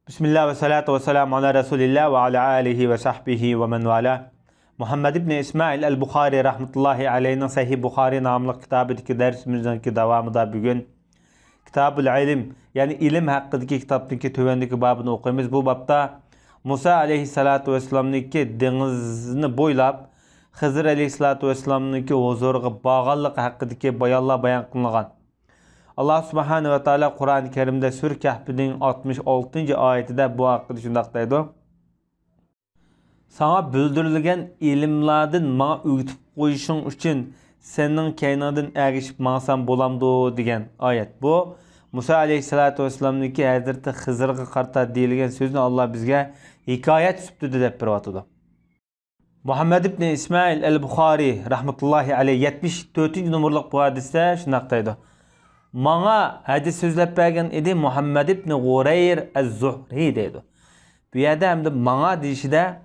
Bismillah ve salatu ve selamu ala Resulillah ve ala alihi ve sahbihi ve men vala. Muhammed İbni İsmail el-Bukhari rahmetullahi aleyhinin Sahih Bukhari namlı kitabıdaki dersimizdenki devamında bugün Kitab-ül İlim yani ilim hakkındaki kitaptaki tövendeki babını okuyumuz. Bu babda Musa aleyhissalatu vesselam'nınki denizini boylap Hızır aleyhissalatu vesselam'nınki huzuruna bağlılık hakkındaki bayan kılıngan. Allah subhanahu ve taala Kur'an-ı Kerim'de Sür Kahf'nin 66. ayetinde bu hakkında şundaq deydi. Sana bildirilgen ilimlerden bana öğütüp koyuşun için senin kaynadın erişip mağsan bolamdı degen ayet. Bu Musa aleyhissalatu vesselam'nınki Hazreti Hızır'a karta deyilgen sözünü Allah bizge hikayet süptüdü dep biratıdı. Muhammed İbni İsmail el-Bukhari rahmetullahi aleyh 74. numurluk bu hadiste şundaq deydi. Mana hadis sözlep bergen idi Muhammed ibn Gureyr az-Zuhri deydi. Bu yerda hem de mana deyişide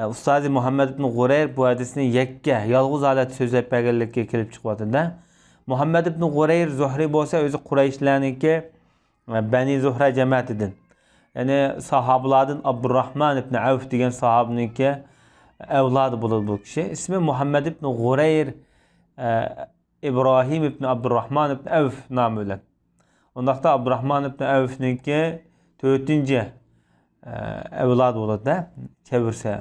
Ustazi Muhammed ibn Gureyr bu hadisini yekke yalğız alet sözlep bergenlikke kelip çıkıvatında. Muhammed ibn Gureyr Zuhri bolsa özü Kureyşlerinki Bani Zuhra cemaatidir. Yani sahabalardan Abdurrahman ibn Avf degen sahabiniki evladı bulur bu kişi. İsmi Muhammed ibn Gureyr İbrahim ibn Abdurrahman ibn Avf namıyla. Ondaqda Abdurrahman ibn Avf'ninki 4. evladı olur da çevirse.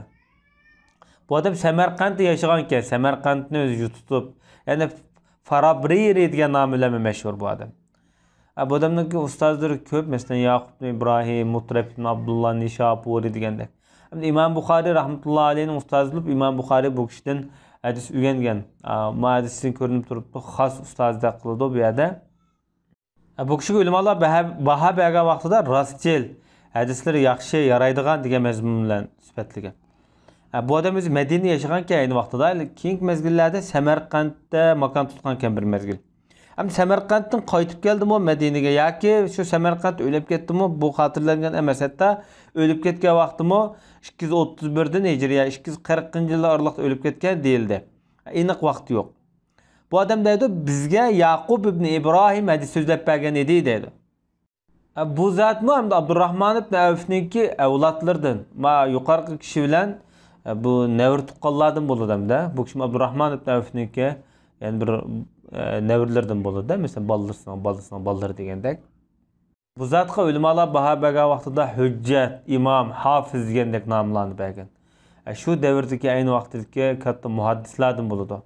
Bu adam Semerkant'ta yaşaganken Semerkant'ni özü tutup yani Farabriri degan namıyla meşhur bu adam. Bu adamninki ustazları köp mesela Yakup ibn İbrahim, Mutreb ibn Abdullah Nishapuri degandek. İmam Bukhari rahmetullahi aleyhinin ustazlıp İmam Bukhari bu kişiden hadis ügengen. Ma hadisin görünüp turuptu. Xas ustazda kıldı bu yerda. Bu kişi ulamalar baha bergan vaqtida rastgel hadisleri yaxshi yaraydigan degan mazmun bilan sifatlagan. Bu adam o'zi Madinada yashagankan ayni vaqtida keyingi mezgillarda Samarqandda makon tutgankan bir mezgil. Ham Samarqanddan qaytib keldimi Madinaga yoki shu Samarqand o'lib ketdimi bu xotirlangan emas. Hatto o'lib ketgan vaqtimi 231 Hijriya 240-yillar oraliqda o'lib ketgan deyildi. Aniq vaqti yo'q. Bu adam deydi bizga Yaqub ibn İbrahim hadis so'zlab bergan edi deydi. Bu zatmi hamda Abdurrahman ibn Avf'ninki avlodlardan. Ma yuqorqi kishi bilan bu nevr tuqqanlardan bo'ladi hamda. Bu kishi Abdurrahman ibn Avf'ninki yani bir nevrlardan bo'ladi. Mesela ballar degandek. Bu zatqa ulamalar baho bergan vaqtida hujjat, imom, hofiz degandek nomlanib bergan. Shu davrdagi ayni vaqtdagi katta muhaddislardan bo'ladi.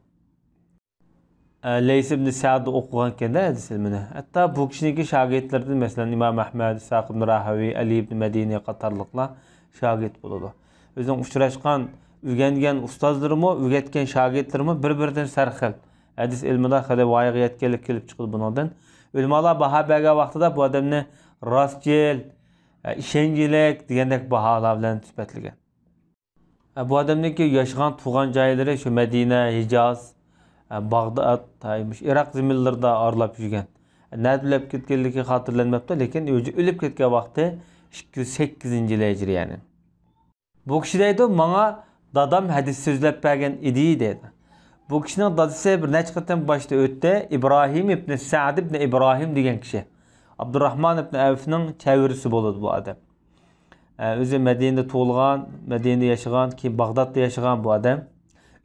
Leys ibn Sa'd o'qigan hadis ilmini. Hatto bu kishiniki shogirdlaridan masalan Imom Ahmad, Sa'd ibn Rahawi, Ali ibn Madini qatorliqlar shogird bo'ladi. O'zing uchrashgan, o'rgangan ustozlarimi, o'rgatgan shogirdlarimi bir-biridan sarxil. Hadis ilmida hali voyaga yetganlik kelib chiqdi bundan. Ulamalar baho bergan vaqtida bu odamni rostgel, ishonchlik degandek baholar bilan sifatlagan. Bu odamniki yashagan tug'an joylari shu Madina, Hijoz, Bag'dod, Taymish, Iroq zaminlarida orlab yurgan. Nadlab ketganligi xotirlanmabdi, lekin o'lib ketgan vaqti 208-yil Hijriyani. Bu kishi deydi, "Menga dadam hadis so'zlab bergan edi" dedi. Bu kishining dadasi bir necha qatam boshda o'tdi. İbrahim ibn Sa'd ibn İbrahim degan kishi. Abdurrahman ibn Avf'ning chavirisi bo'ladi bu odam. O'zi Madinada tug'ilgan, Madinada yashagan, keyin Bag'dodda yashagan bu odam.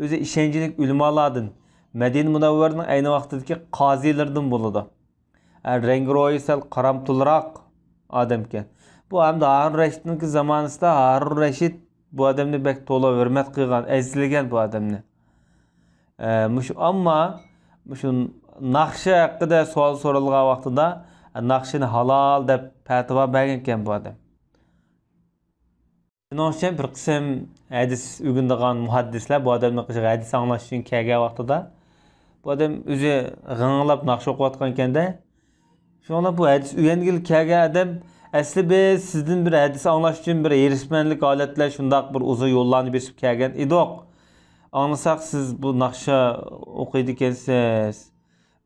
O'zi ishonchli ulamolardan, Madina Munawvarning ayni vaqtdagi qozilardan bo'ladi. Rangi ro'yi sal qaramtulroq odam ekan. Bu hamda Harun Rashidning zamonasida Harun Rashid bu odamni bek to'la hurmat qilgan, azizlagan bu odamni. Ammo shu naqshi haqida savol so'ralgan vaqtida naqshini halol deb fatvo bergan ekan bu odam. Shuning uchun bir qism hadis o'rganadigan muhaddislar bu odamni hadis anglash uchun kelgan vaqtida bu odam o'zi g'inglab naqsh o'qiyotgan ekanda shunga bu hadis o'rgangil kelgan odam asli biz sizdan bir hadis anglash uchun bir erishmanlik holatlar shundoq bir uzun yo'llarni besib kelgan edik. Anlasak siz bu naqsha o'qiydi ekansiz.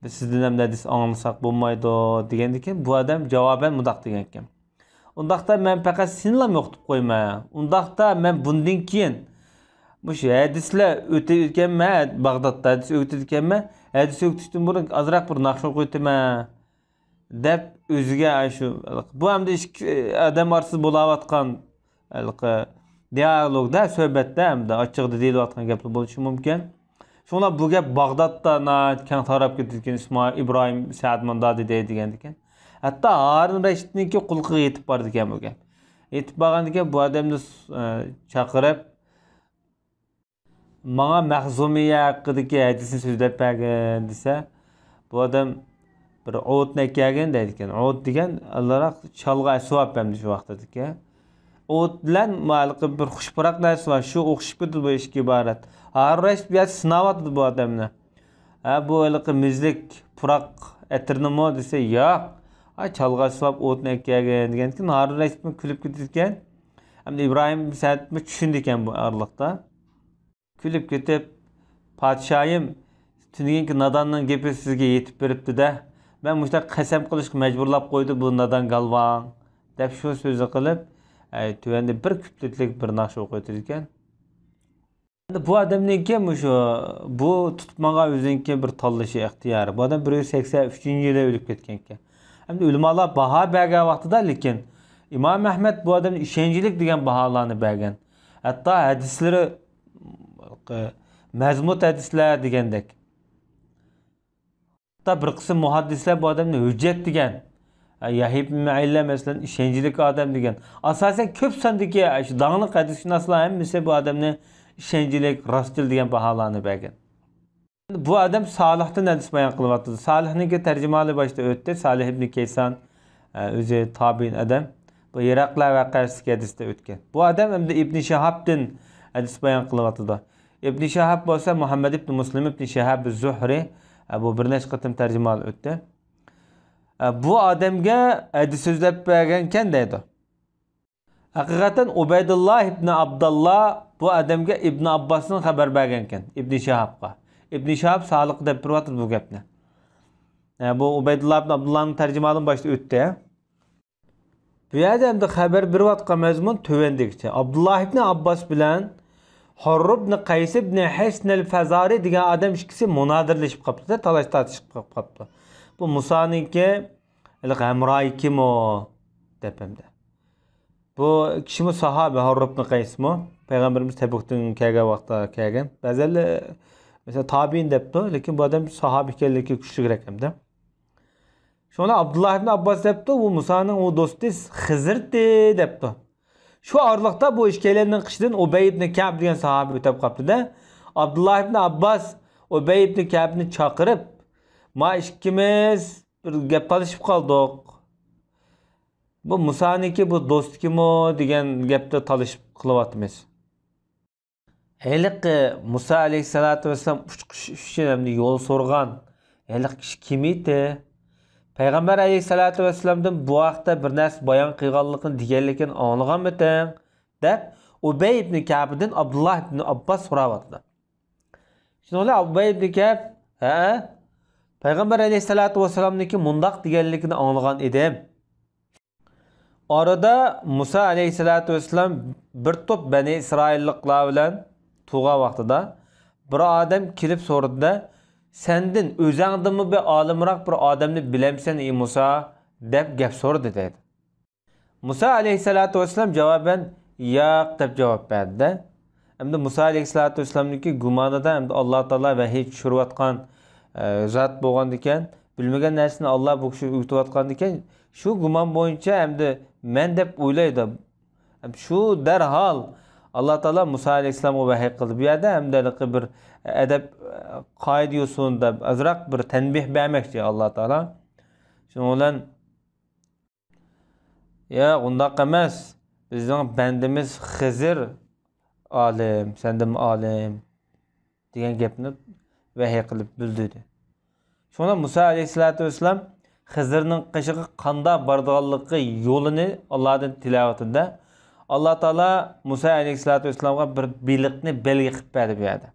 Biz sizdan ham hadis anglasak bo'lmaydi degan ekan. Bu odam javoban mundoq degan ekan. Undaqda men faqat sinlam o'qitib qo'yma. Undaqda men bundan keyin bu hadislar o'tayotganman, Bag'dodda hadis o'tayotganman. Hadis o'qitishdan burun azroq bir naqsh o'qiyotman deb o'ziga shu bu hamda odam orasida bo'layotgan dialogda, suhbatda hamda ochiqda deyilayotgan gaplar bo'lishi mumkin. Shunlar bu gap Bag'dodda keng tarab ketgan İsmail İbrahim Sa'dmandadi deydigan ekan. Hatto Harun Rashidniki qulqiga yetib bordi ekan bu gap. Yetib borgan ekan bu odamni chaqirib "Manga Mahzumiya haqidagi hadisni so'zlab bergin" desa, bu odam bir o't nekagin deydi ekan. O't degan Alloh chalg'a asbab hamda shu vaqtda ekan. O't bilan ma'lqi bir xushpurak narsa var. Shu o'xshib ketdi bu ishga iborat. Harun Rashid bu sinavyapti bu odamni. Bu iliqi mizlik purak etirnimi desa, yo'q. Chalg'a asbab o't nekagin degan ekan. Harun Rashid kulib ketgan. Hamda İbrahim Sa'dmi tushundi ekan bu arliqda. Kulib ketib, "Podshoyim, tungi nadonning gapi sizga yetib beribdi-da. Ben bu qasam qilishga majburlab qo'ydi bu nadon galvon" deb shu so'zni qilib, tuvanda bir kupletlik bir naqsh o'qib ekan. Bu odamniki bu tutmaga o'ziniki bir tanlashi ixtiyori. Bu odam 183-yilda o'lib ketgan ekan. Hamda ulamolar baho bergan vaqtida, lekin Imom Ahmad bu odamni ishonchlik degan baholarni bergan. Hatto hadislari mazmut hadislar degandek. Hatta bir qism muhaddislar bu odamni hujjat degan. Yahya ibn Ma'illa masalan ishonchlik odam degan. Asosan ko'p sondagi shu danglik hadisshunoslar hammasi bu odamni ishonchlik, rostchil degan baholarni bergan. Bu odam Solihdan hadis bayon qilyapti. Solihning tarjimali boshida o'tdi. Solih ibn Kayson o'zi tabiin odam. Bu Iraqlar voqeasida hadisda o'tgan. Bu odam hamda Ibn Shahobdan hadis bayon qilyapti. Ibn Shahob bo'lsa Muhammad ibn Muslim ibn Shahab az-Zuhri bu bir necha qatim tarjimal o'tdi. Bu odamga hadis so'zlab bergan ekan deydi. Haqiqatan Ubaydulloh ibn Abdullah bu odamga Ibn Abbosdan xabar bergan ekan, Ibn Shahobga. Ibn Shahob saliq deb turibdi bu gapni. Bu Ubaydulloh ibn Abdullahning tarjimalidan boshida o'tdi. Bu yerda hamda xabar berayotgan mazmun tövendikçe. Abdullah ibn Abbos bilan Hurr ibn Qays ibn Hisn al-Fazari degan odam ikkisi munodirlashib qolibdi, talash tortishib qolibdi. Bu Musaniki Hamroy kim o deb hamda. Bu kishimi sahoba Hurr ibn Qaysmi? Payg'ambarimiz Tabukdan kelgan vaqtda kelgan. Ba'zan mesela tabiin debdi, lekin bu odam sahoba ekanligi kuchliroq hamda. Şuna Abdullah ibn Abbas debdi, bu Musa'nın o do'sti Xizrdi debdi. Şu arlıqda bu işkelerinin qishidan Ubay ibn Ka'b degan sahoba o'tib qolibdi-da. Abdullah ibn Abbas Ubay ibn Ka'bni chaqirib, "Ma ikkimiz bir gap talashib qoldik. Bu Musa'niki bu do'st kimi degan gapda talashib qilyapmiz." Heliq Musa alayhisolatu vasallam uchish uchun yo'l so'rgan. Heliq kishi kim edi? Payg'ambar alayhisolatu vasallamdan bu vaqtda bir narsa bayon qilganligini deganligini anglaganmisan deb Ubay ibn Ka'bdan Abdullah ibn Abbas so'rayapti. Shuningdek Ubay ibn Ka'b, Payg'ambar alayhisolatu vasallamniki mundaq deganligini anglagan edim. Orada Musa alayhisolatu vasallam bir to'p Bani Isroilliklar bilan tug'a vaqtida bir odam kelib so'radi-da, "Sendin o'zingdimi bir olimroq bir odamni bilamsan ey Musa?" deb gap so'radi dedi. Musa alayhisolatu vasallam javoban "Yo'q" deb javob berdi. Endi Musa alayhisolatu vasallamniki gumonida endi Alloh taolo vahiy tushirayotgan zot bo'lgan ekan, bilmagan narsani Alloh bu kishi o'rgatayotgan ekan, shu gumon bo'yicha endi men deb o'ylaydi. Shu darhol Alloh taolo Musa alayhissalomga vahiy qildi. Bu yerda hamda bir adab qoida yo'sinda azroq bir tanbih bermoqchi Alloh taolo. Shuning bilan "Ya, undaq emas. Bizning bandimiz Xizr olim, sendim olim" degan gapni vahiy qilib bildirdi. Shunda Musa alayhisolatu vasallam Xizrning qishig'i qanday borganligi yo'lini Allohdan tilovatida Alloh taolo Musa alayhisolatu vasallamga bir beliqni belgi qilib berdi bu yerda.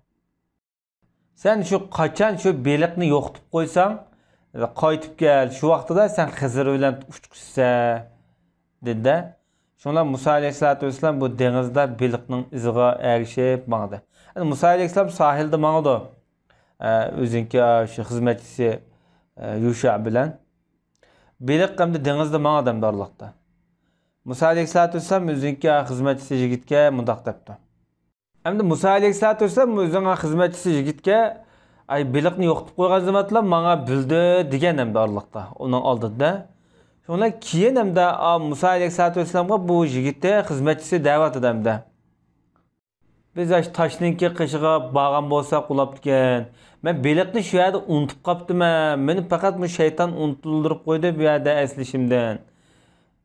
Sen şu qachon shu beliqni yo'qitib qo'ysang, qaytib kel, shu vaqtida sen Xizr bilan uchqishsa dedi. Shunda Musa alayhisolatu vasallam bu dengizda beliqning iziga ergishib mangdi. Musa alayhissalom sahilda mangdi. O'zinki shu xizmatchisi Yusha bilan. Beliq hamda dengizda man adam darlıqda. Musa aleyhissalatu vesselam özünki xizmetçisi yigitke mundaq depdi. Hamda Musa aleyhissalatu vesselam özünün xizmetçisi yigitke ay beliqni yo'qitib qo'ygan zamatlar manga bildi degan hamda darlıqda. Onun oldida. Sonra keyin hamda Musa aleyhissalatu vesselamga bu yigitni xizmetçisi da'vat edamda. Biz taşninki qishig'a bağan bo'lsa qulab ekan. Men beliqni shu yerda unutib qopdiman. Meni faqat bu shayton unutuldirib qo'ydi bu yerda eslishimdan.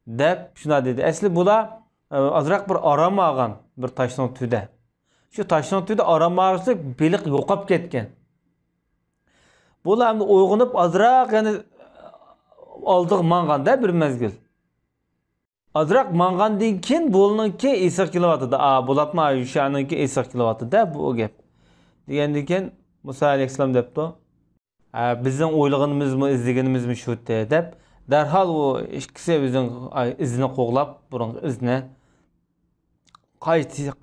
Deb shuna dedi. Asli bular azroq bir orom olgan bir toshning tubida. Shu toshning tubida orom olsa beliq yo'qolib ketgan. Bular hamda uyg'onib azroq yana oldiq manganda bir mezgil. Azroq mangandan keyin bo'lninki esiq kilovatida. Bo'lapmi Ayşa'nınki esiq kilovatida bu gap. Degandan keyin Musa alayhissalom debdi. Bizning o'ylaganimizmi, izlaganimizmi shu deb darhol u ikkisi o'zining izini qo'g'lab, burun izini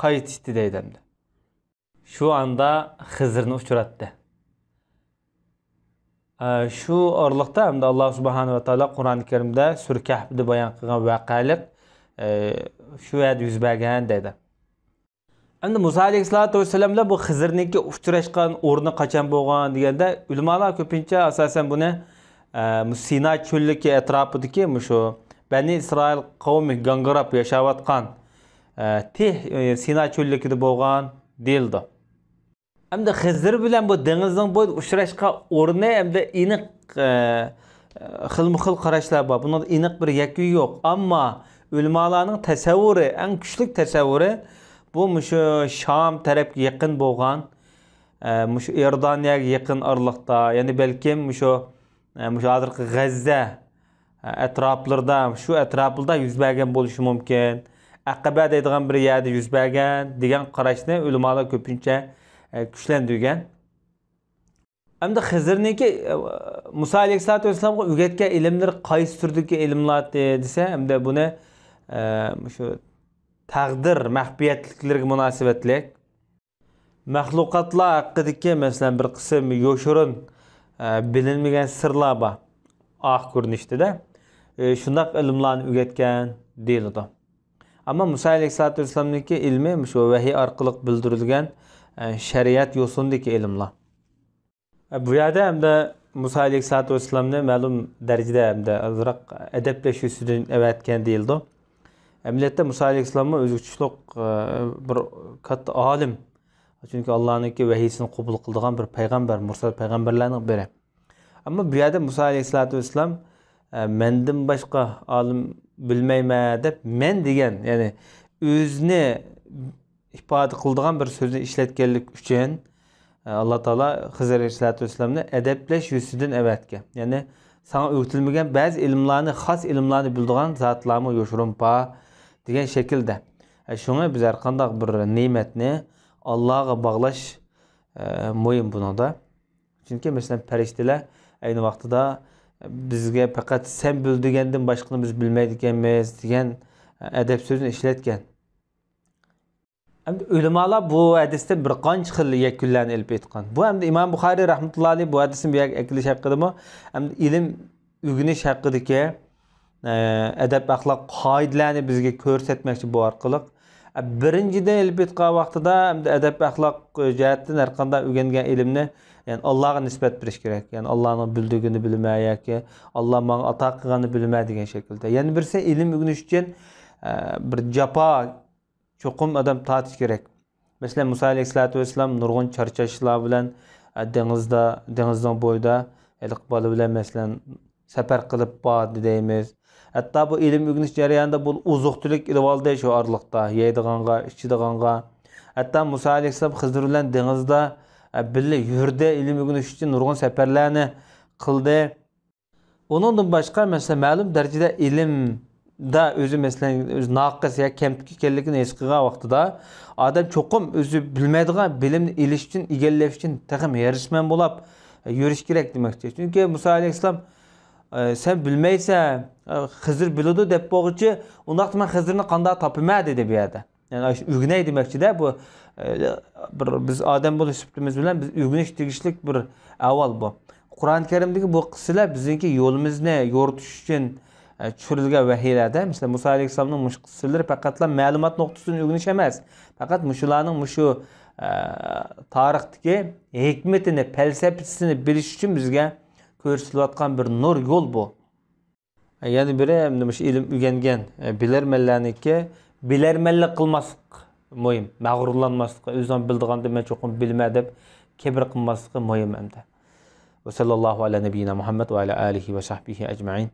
qaytishdi deydimdi. Shu anda Xizrni uchratdi. Şu orliqda hamda Alloh subhanahu va taolo Qur'oni Karimda Sura Kahfda bayon qilgan voqealik shu yerda yuz bergan dedi. Endi Musa alayhissalatu vesselamlar bu Xizrniki uchrashgan o'rni qachon bo'lgan deganda ulamolar ko'pincha asosan buni Sina cho'lligi atrofidagi shu Bani Isroil qavmi gangirab yashayotgan Sina cho'lligida bo'lgan deyildi. Hamda Xizr bilan bu dengizning bo'yida uchrashgan o'rni hamda aniq xilma-xil qarashlar bor. Bunda aniq bir yakun yo'q. Ammo ulamolarning tasavvuri, eng kuchli tasavvuri bu shu Sham tarafga yaqin bo'lgan, shu Iordaniyaga yaqin orliqda, ya'ni balkim shu hozirgi G'azza atroflarida, shu atroflarda yuz bergan bo'lishi mumkin. Aqaba deydigan bir yerda yuz bergan degan qarashni ulamolar ko'pincha kuchlantirgan. Hamda Xizrniki Musa alayhissalatu vesselamga o'rgatgan ilmlar qaysi turdagi ilmlar desa, hamda buni shu taqdir maxfiyatliklarga munosabatlik mahluqotlar haqidagi masalan bir qism yoshirin bilinmagan sirlar bor. Ko'rinishda shunday ilmlarni o'rgatgan deyiladi. Ammo Musa alayhissalatu vesselamniki ilmi shu vahiy orqali bildirilgan shariat yo'sindagi ilmlar. Bu yerda hamda Musa alayhissalatu vesselamni ma'lum darajada hamda azroq adablashuvidan avatgan deyildi. Millatda Musa alayhissalomni o'zgarishliq bir katta olim. Chunki Allohningki vahiysini qabul qiladigan bir payg'ambar, mursal payg'ambarlarning biri. Ammo bu yerda Musa alayhissalatu vesselam mendan boshqa olim bilmayman deb men degan, ya'ni o'zini ifoda qiladigan bir so'zni ishlatganlik uchun Alloh taolo Xizr alayhissalatu vesselamni adablash yuzidan avatgan. Ya'ni sana o'rgatilmagan ba'zi ilmlarni, xos ilmlarni biladigan zotlarni yoshirin pa degan shaklda. Shunga biz har qanday bir ne'matni Allohga bog'lash muhim buningda. Chunki masalan farishtalar ayni vaqtida bizga faqat sen bildigandan boshqani biz bilmaydiganmiz degan adab so'zni ishlatgan. Ulamolar bu hadisda bir qancha xil yakunlarni ilib aytgan. Bu hamda Imom Buxoriy rahmatullohi alayhi bu hadisni bu yerga akilish haqidami, hamda ilm o'rganish haqidagi adab axloq qoidalarini bizga ko'rsatmoqchi bu orqali. Birinchidan ilib aytgan vaqtida hamda adab axloq jihatdan har qanday o'rgangan ilmni yani Allohga nisbat berish kerak. Yani Allohning bildigini bilmay yoki Alloh menga ato qilganini bilmay degan shaklda. Yani birisi ilm o'rganish uchun bir jafo cho'qim adam tatish kerak. Mesela Musa alayhissalatu vesselam nurg'un charchashlar bilan dengizning bo'yida iqboli bilan masalan safar qilib bordi deymiz. Hatto bu ilm o'rganish jarayonida bu uzuqtilik ilib oldi shu orliqda, yeydiganga, ichdiganga. Hatto Musa alayhissalom Xizr bilan dengizda birga yurdi, ilm o'rganish uchun nurg'un safarlarni qildi. Uningdan boshqa masalan ma'lum darajada ilm da özü mesela naqis ya kemtik ekanligini his qilgan vaqtida odam cho'qim o'zi bilmaydigan bilimni ilish uchun, egallash uchun taxim yarishman bo'lib yurish kerak demoqchi. Chunki Musa alayhissalom sen bilmaysan, Xizr biladi deb bo'g'ichi, undaqda men Xizrni qanday topaman dedi bu yerda. Yani o'rganay demoqchi-da bu biz odam bo'lish sifatimiz bilan biz o'rganish tegishlik bir avval bu. Kur'an-ı Kerim'deki bu kıssalar bizimki yolumuzni yo'ritish uchun tushirilgan vahiylarda. Mesela Musa alayhissalomning mush qissalari faqatla ma'lumot nuqtasidan o'rganish emas. Faqat mushularning mushu tarixdagi hikmatini, falsafasini bilish uchun bizga ko'rsatilayotgan bir nur yo'l bu. Yana biri mush ilm o'rgangan bilarmanlarniki bilarmanlik qilmaslik muhim. Mag'rurlanmaslik, o'zing bildiganda men cho'qim bilma deb kibr qilmaslik muhim hamda. Ve sallallahu ala nebiyyina Muhammed ve ala alihi ve sahbihi ecmaîn.